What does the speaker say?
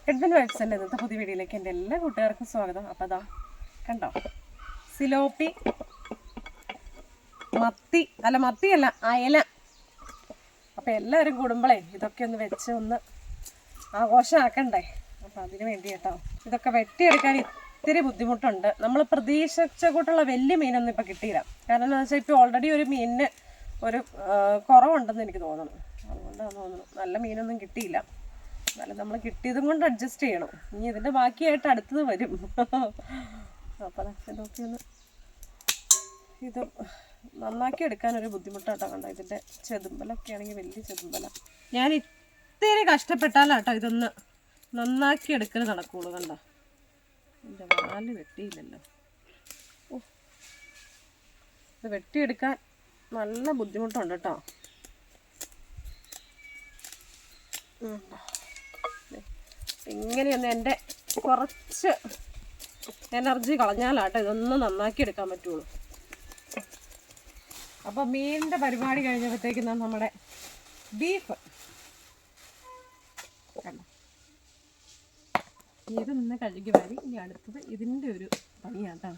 Edwin വൈബ്സിൻ്റെ ഇന്നത്തെ പുതിയ വീഡിയോയിലേക്ക് എൻ്റെ എല്ലാ കൂട്ടുകാർക്കും സ്വാഗതം. അപ്പോൾ അതാ കണ്ടോ, സിലോപ്പി മത്തിയല്ല അയല. അപ്പോൾ എല്ലാവരും കൂടുമ്പോഴേ ഇതൊക്കെ ഒന്ന് വെച്ച് ഒന്ന് ആഘോഷമാക്കണ്ടേ. അപ്പോൾ അതിന് വേണ്ടി കേട്ടോ, ഇതൊക്കെ വെട്ടിയെടുക്കാൻ ഇത്തിരി ബുദ്ധിമുട്ടുണ്ട്. നമ്മൾ പ്രതീക്ഷിച്ച കൂട്ടുള്ള വലിയ മീനൊന്നും ഇപ്പോൾ കിട്ടിയില്ല. കാരണം എന്താണെന്ന് വെച്ചാൽ ഇപ്പോൾ ഓൾറെഡി ഒരു മീനിന് ഒരു കുറവുണ്ടെന്ന് എനിക്ക് തോന്നുന്നു. അതുകൊണ്ടാണ് തോന്നുന്നു നല്ല മീനൊന്നും കിട്ടിയില്ല. എന്നാലും നമ്മൾ കിട്ടിയതും കൊണ്ട് അഡ്ജസ്റ്റ് ചെയ്യണം. ഇനി ഇതിൻ്റെ ബാക്കിയായിട്ട് അടുത്തത് വരും. അപ്പോൾ ഇതൊക്കെ ഒന്ന് ഇത് നന്നാക്കി എടുക്കാനൊരു ബുദ്ധിമുട്ടാട്ടോ. കണ്ടോ, ഇതിൻ്റെ ചെതുമ്പലൊക്കെ ആണെങ്കിൽ വലിയ ചെതുമ്പല. ഞാൻ ഇത്തിരി കഷ്ടപ്പെട്ടാലാട്ടോ ഇതൊന്ന് നന്നാക്കി എടുക്കൽ നടക്കുള്ളൂ. കണ്ടോ, എൻ്റെ വാല് വെട്ടിയില്ലല്ലോ. ഇത് വെട്ടിയെടുക്കാൻ നല്ല ബുദ്ധിമുട്ടുണ്ട് കേട്ടോ. ഇങ്ങനെയൊന്ന് എൻ്റെ കുറച്ച് എനർജി കളഞ്ഞാലാട്ടോ ഇതൊന്ന് നന്നാക്കി എടുക്കാൻ പറ്റുള്ളൂ. അപ്പോൾ മീനിൻ്റെ പരിപാടി കഴിഞ്ഞപ്പോഴത്തേക്കും നമ്മുടെ ബീഫ് കണ്ടോ, ഇതൊന്ന് കഴുകി വാരി ഇനി അടുത്തത് ഇതിൻ്റെ ഒരു പണിയാട്ടോ.